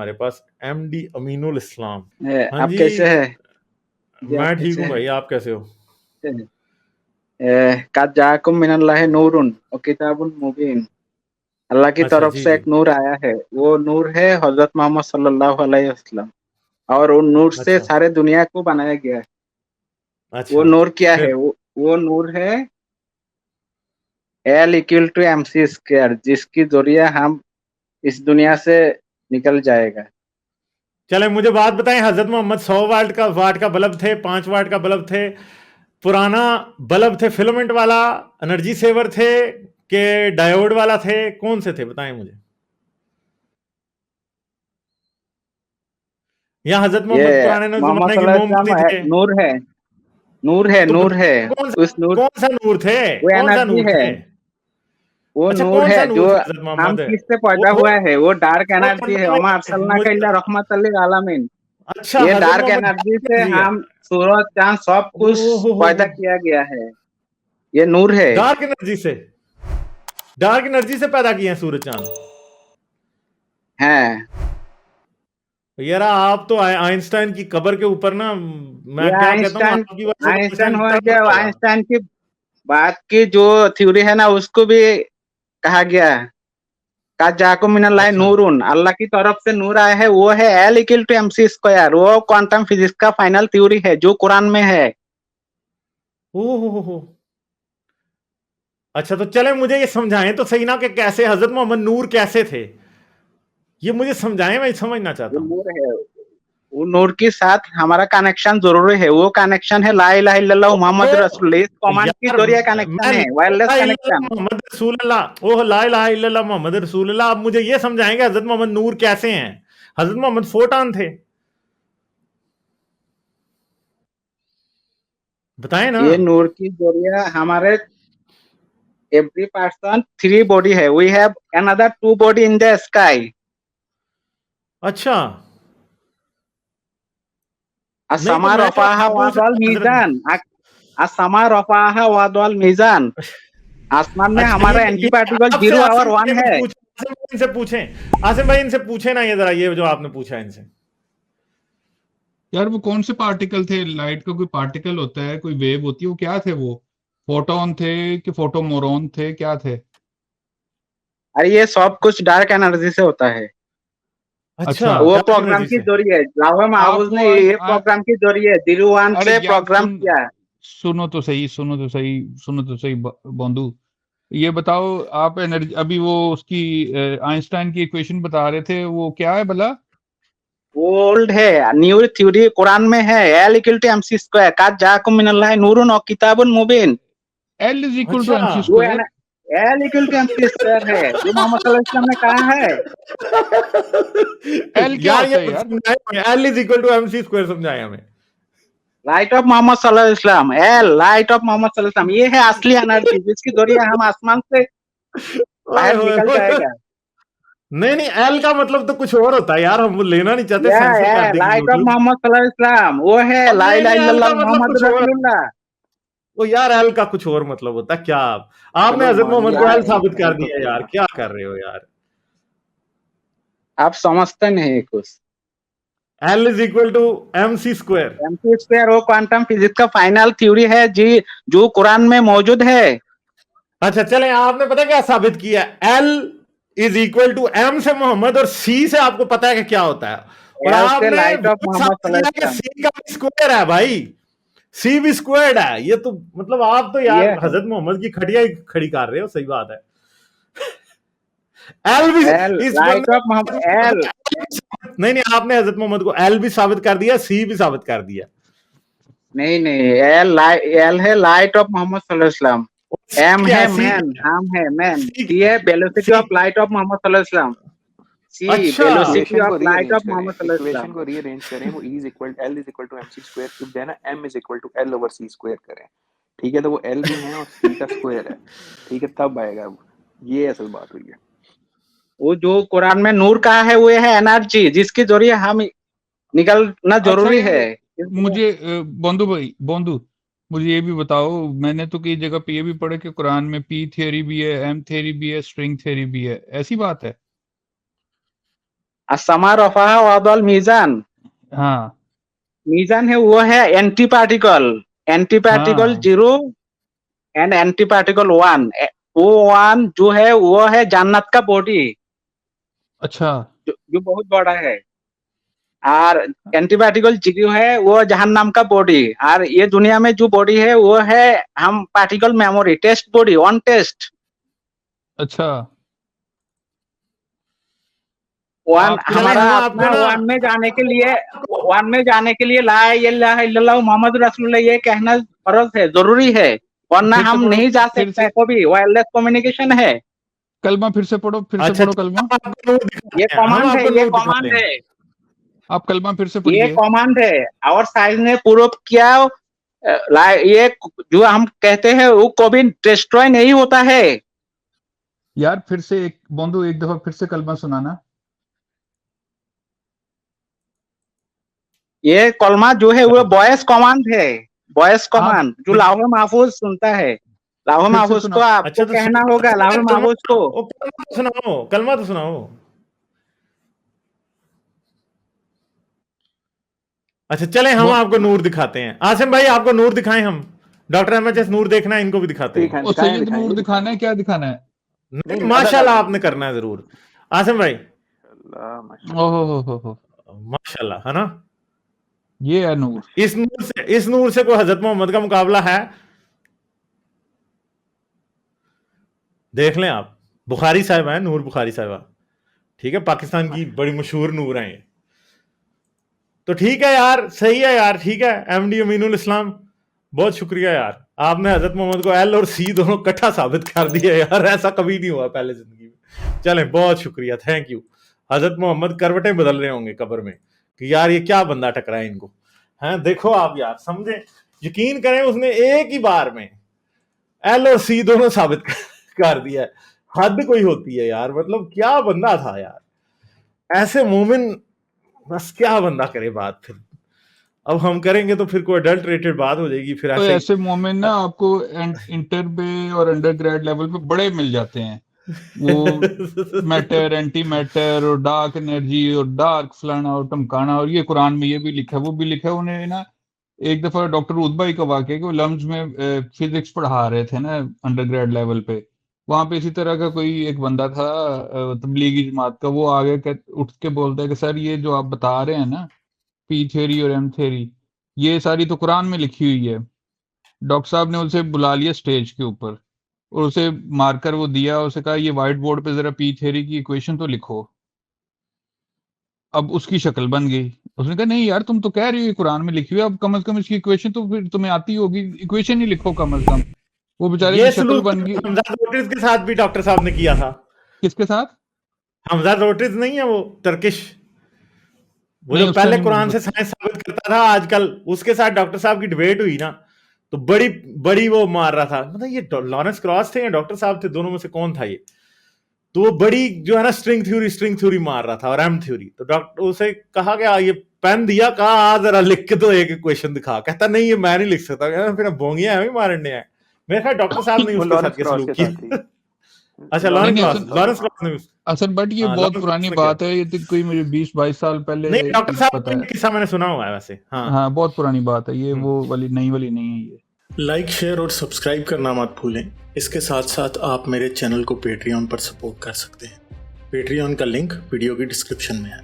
हमारे पास एमडी अमीनुल इस्लाम। हाँ आप जी, कैसे हैं जी? आप मैं ठीक कैसे हूँ हैं? भाई, आप कैसे हो? कद जाकुम मिनल्लाहि नूरुन और किताबुन मुबीन। अल्लाह की अच्छा, तरफ जी से जी। एक नूर आया है, वो नूर है हजरत मोहम्मद सल्लल्लाहु अलैहि वसल्लम, और उन नूर से अच्छा सारे दुनिया को बनाया गया है। वो अच्छा। नूर क्या है? फिर वो नूर है L equal to M C square, जिसकी जरिए हम इस दुनिया से निकल जाएगा। चले मुझे बात बताएं, हजरत मोहम्मद 100 वाट का बल्ब थे, 5 वाट का बल्ब थे, पुराना बल्ब थे फिलामेंट वाला, एनर्जी सेवर थे के डायोड वाला थे, कौन से थे बताएं मुझे। या हजरत ये मोहम्मद पुराने मोहम्मद जमाने की सल्लल्लाहु अलैहि मोमबत्ती थे? वसल्लम नूर है, नूर है, तो नूर है। कौन उस सा नूर, कौन सा नूर थे? वो कौन सा एनर्जी नूर है, थे? वो अच्छा, नूर कौन है सा जो नूर थे हजरत हम मोहम्मद? किससे पैदा वो हुआ है। वो डार्क वो एनर्जी है। पंद्रह वमा मिनट अरसलना का मुझे। इल्ला रहमत लिल आलमीन। अच्छा, ये हजरत डार्क मोहम्मद एनर्जी से जी है। हम सूरज चांद सब कुछ पैदा ओहो, किया गया है। ये नूर है। डार्क एनर्जी से, डार्क एनर्जी से पैदा किए हैं सूरज चांद। हैं। यार आप तो आइंस्टाइन की कब्र के ऊपर ना, मैं ये क्या कहता हूँ, आइंस्टाइन, आपकी वजह से तो आइंस्टाइन आइंस्टाइन हुआ तड़प क्या? रहा होगा। आइंस्टाइन की बात की जो थ्योरी है ना, उसको भी कहा गया है। का जाको मिनल्लाहि अच्छा, नूरुन, अल्लाह की तरफ से नूर आया है। वो है L equal to M C square. वो क्वांटम फिजिक्स का फाइनल थ्योरी है जो कुरान में है। हो। अच्छा, तो चले मुझे ये समझाएं तो सही ना कि कैसे हजरत मोहम्मद नूर कैसे थे, ये मुझे समझाएं, मैं समझना चाहता वो हूँ। नूर है, वो नूर के साथ हमारा कनेक्शन जरूरी है। वो कनेक्शन है ला इलाहा इल्लल्लाह मोहम्मद रसूलुल्लाह। इस कमांड की यार जरिए मैं कनेक्शन है, वायरलेस कनेक्शन। मोहम्मद रसूलुल्लाह, ओह ला इलाहा इल्लल्लाह मोहम्मद रसूलुल्लाह। आप मुझे ये समझाएंगे हजरत मोहम्मद नूर कैसे हैं? हजरत मोहम्मद फोटान थे, बताएं ना। ये नूर की जरिए हमारे एवरी पर्सन थ्री बॉडी है। We have another two body in the sky. अच्छा, नहीं तो असमा मैं जो रफाहा आपसे पूछ वादल रहा था हजरत, मीजान। असमा रफाहा वादल मीजान। आसमान में अच्छा हमारा ये एंटी पार्टिकल आपसे 0 आसिम और भाई 1 ने कुछ है। पूछा, आसिम भाई इनसे पूछें, आसिम भाई इनसे पूछे ना ये जरा, ये जो आपने पूछा इनसे। यार वो कौन से पार्टिकल थे? लाइट का कोई पार्टिकल होता है, कोई वेव होती है, वो क्या थे? वो फोटोन थे कि फोटोमोरॉन थे, क्या थे? अरे ये सब कुछ डार्क एनर्जी से होता है। अच्छा, अच्छा, वो डार्क प्रोग्राम एनर्जी की से। जरिए लावा महफूज आपको ने ये प्रोग्राम की जरिए दिलवान अरे से यार प्रोग्राम किया। सुनो तो सही, सुनो तो सही बंधु, ये बताओ आप एनर्जी, अभी वो उसकी आइंस्टाइन की इक्वेशन बता रहे थे, वो क्या है भला? ओल्ड है, न्यू थ्योरी कुरान में है। L equal to M C square का जाकुम मिनल्लाहि नूरुन और किताबुन मुबीन। एल इज इक्वल टू अच्छा, एम सी जो है ना, square. L equal to M C square है जो मोहम्मद सल्लल्लाहु अलैहि वसल्लम ने कहा है। एल क्या यार होता ये है यार? समझाए, L is equal to M C square समझाए हमें। लाइट ऑफ मोहम्मद सल्लल्लाहु अलैहि वसल्लम, एल लाइट ऑफ मोहम्मद सल्लल्लाहु अलैहि वसल्लम, ये है असली एनर्जी जिसके जरिए हम आसमान से ओए बाहर होए निकल होए। जाएगा। नहीं नहीं, एल का मतलब तो कुछ और होता है यार, हम वो लेना नहीं चाहते, यह सेंसर कर है देगी लाइट ऑफ यूट्यूब। मोहम्मद सल्लल्लाहु अलैहि वसल्लम, वो है और ला नहीं इलाहा नहीं, एल इल्लल्लाह का मतलब मोहम्मद कुछ और, रसूलुल्लाह। वो यार एल का कुछ और मतलब होता है क्या? आपने चलो हजरत मान मोहम्मद लिया को ला- एल आपने, साबित कर एल तो दिया सही यार, है। क्या कर रहे हो यार? आप समझते नहीं कुछ। L is equal to M C square. M C square वो क्वांटम फिजिक्स का फाइनल थ्योरी है जी, जो कुरान में मौजूद है। अच्छा चलें, आपने पता क्या साबित किया? L is equal to M से मोहम्मद और सी से आपको पता है कि क्या होता है, और एल से आपने लाइट ऑफ वो मोहम्मद साबित सल्लल्लाहु किया अलैहि कि वसल्लम। सी का भी स्क्वायर है भाई, सी भी स्क्वायर्ड है। ये तो मतलब आप तो यार ये है हजरत मोहम्मद की खड़िया ही खड़ी कर रहे हो, सही बात है। एल भी एल इस लाइट बंदे ऑफ मोहम्मद एल। नहीं नहीं, आपने हजरत मोहम्मद को एल भी साबित कर दिया, सी भी साबित कर दिया। नहीं नहीं, एल है लाइट ऑफ मोहम्मद सल्लल्लाहु अलैहि वसल्लम। एम क्या है है सी? मैन, हम है मैन। सी सी है velocity C of light of Mohammed सल्लल्लाहु अलैहि वसल्लम। सी अच्छा, वेलोसिटी इक्वेशन ऑफ को लाइट रीअरेंज ऑफ करें, मोहम्मद सल्लल्लाहु अलैहि इक्वेशन वसल्लम। को रीअरेंज करें, वो E is equal L is equal to M C square cube देना, M is equal to L over C square करें। ठीक है, तो वो एल भी है और सी का स्क्वायर है। ठीक है, तब आएगा वो। ये असल बात हुई है। वो जो कुरान में नूर कहा है वो है एनर्जी जिसके जरिए हम निकलना अच्छा जरूरी यार, है। इसलिए मुझे बंधु भाई, बंधु, मुझे ये भी बताओ, मैंने तो कई जगह पे ये भी पढ़ा कि कुरान में पी थ्योरी भी है, एम थ्योरी भी है, स्ट्रिंग थ्योरी भी है, ऐसी बात है? असमा रफा वादल मीजान, हाँ मीजान है वो है एंटी पार्टिकल हाँ 0 एंड एंटी पार्टिकल 1। वो 1 जो है वो है जन्नत का बॉडी, अच्छा जो बहुत बड़ा है। और एंटी पार्टिकल 0 है वो जहन्नम का बॉडी। और ये दुनिया में जो बॉडी है वो है हम particle memory test body, on test अच्छा वन। आपके चले हमारा हम अपना आपको ना वन में जाने के लिए ला इलाहा इल्लल्लाह मोहम्मद रसूलुल्लाह ये कहना फर्ज है, जरूरी है, वरना फिर से हम पढ़ो, नहीं जा फिर सकते। से कभी वायरलेस कम्युनिकेशन है। कलमा फिर से पढ़ो, फिर से अच्छा पढ़ो कलमा। हम आपको नूर दिखाते ये हैं, हम कमांड है, आपको ये नूर दिखाते कमांड हैं। है, आप कलमा फिर से ये पढ़िए। कमांड है। और साइंस ने प्रूव किया ये जो हम कहते हैं वो कभी डिस्ट्रॉय नहीं होता है। यार फिर से एक बंधु एक दफा फिर से कलमा सुनाना। ये कलमा जो है वो वॉइस कमांड है, वॉइस आप कमांड जो फिर लाहौर महफूज सुनता है। लाहौर फिर से महफूज को सुनाओ। अच्छा आपको तो कहना सुनो, होगा, लाहौर कलमा महफूज को। कलमा तो सुनाओ, कलमा तो सुनाओ। अच्छा चले हम वो आपको नूर दिखाते हैं। आसिम भाई आपको नूर दिखाएं हम। डॉक्टर एमएचएस नूर देखना है, इनको भी दिखाते हैं। ओ सैयद नूर दिखाना है, क्या दिखाना है? नहीं नहीं, माशाल्लाह अदा- आपने करना है जरूर। आसिम भाई अल्लाह माशाल्लाह। ओहो माशाल्लाह, है ना। ये है नूर। इस नूर से कोई हजरत मोहम्मद का मुकाबला है? देख लें आप, बुखारी साहिबा है, नूर बुखारी साहिबा, ठीक है, पाकिस्तान की बड़ी मशहूर नूर हैं ये। तो ठीक है यार, सही है यार, ठीक है। एमडी अमीनुल इस्लाम बहुत शुक्रिया यार, आपने हजरत मोहम्मद को एल और सी दोनों इकट्ठा साबित कर दिया यार, ऐसा कभी नहीं हुआ पहले जिंदगी में। चलें, बहुत शुक्रिया, थैंक यू। हजरत मोहम्मद करवटें बदल रहे होंगे कब्र में कि यार ये क्या बंदा टकरा है इनको, हैं। देखो आप यार, समझे, यकीन करें, उसने एक ही बार में एल और सी दोनों साबित कर दिया है। हद कोई होती है यार, मतलब क्या बंदा था यार, ऐसे मोमिन, बस क्या बंदा करे बात। फिर अब हम करेंगे तो फिर कोई अडल्टरेटेड बात हो जाएगी, फिर तो ऐसे ऐसे मोमेंट ना आपको इंटर पे और अंडर ग्रेड लेवल पे बड़े मिल जाते हैं। वो मैटर, एंटी मैटर और डार्क एनर्जी और डार्क फलाना और टमकाना, और ये कुरान में ये भी लिखा है, वो भी लिखा है। उन्हें ना एक दफा डॉक्टर उदबाई का वाकया कि वो लम्स में फिजिक्स पढ़ा रहे थे ना अंडर ग्रेड लेवल पे। वहां पे इसी तरह का कोई एक बंदा था तबलीगी जमात का। वो आगे उठ के बोलता है कि सर ये जो आप बता रहे हैं ना, पी थ्योरी और एम थ्योरी, ये सारी तो कुरान में लिखी हुई है। डॉक्टर साहब ने उसे बुला लिया स्टेज के ऊपर और उसे मार्कर वो दिया, उसे कहा ये व्हाइट बोर्ड पे जरा पी थ्योरी की इक्वेशन तो लिखो। अब उसकी शक्ल बन गई। उसने कहा नहीं यार, तुम तो कह रही हो ये कुरान में लिखी हुई है, अब कम से कम इसकी इक्वेशन तो फिर तुम्हें आती होगी, इक्वेशन ही लिखो कम से कम। वो बेचारे ये की शक्ल सलूक बन गई। हमजा रोड्रिग्स के साथ भी डॉक्टर साहब ने किया था। किसके साथ? हमजा रोड्रिग्स नहीं है वो टर्किश, वो नहीं जो उसने पहले नहीं कुरान मुझे से साइंस साबित करता था, आजकल उसके साथ डॉक्टर साहब की डिबेट हुई ना, तो बड़ी बड़ी वो मार रहा था, मतलब ये लॉरेंस क्रॉस थे या डॉक्टर साहब थे, दोनों में से कौन था ये। तो वो बड़ी जो है ना स्ट्रिंग थ्योरी मार रहा था, और एम थ्योरी। तो डॉक्टर उसे कहा गया, ये पेन दिया, कहा जरा लिख के तो एक इक्वेशन दिखा। कहता नहीं ये मैं नहीं लिख सकता। फिर बोंगिया है मारने आए। मेरे ख्याल डॉक्टर साहब ने वो उसके साथ लॉरेंस के क्रॉस सलूक के साथ किया। थी। अच्छा नहीं लॉरेंस क्रॉस ने असल बट ये हाँ, बहुत लॉरेंस पुरानी क्रॉस ने किया। बात है, ये तो कोई मुझे 20-22 साल पहले नहीं डॉक्टर की साहब पता का है। ये किस्सा मैंने सुना हुआ है वैसे, हाँ। हाँ बहुत पुरानी बात है ये, वो वाली नहीं है ये। लाइक, शेयर और सब्सक्राइब करना मत भूलें। इसके साथ साथ आप मेरे चैनल को पेट्रियन पर सपोर्ट कर सकते हैं। पेट्रियन का लिंक वीडियो की डिस्क्रिप्शन में है।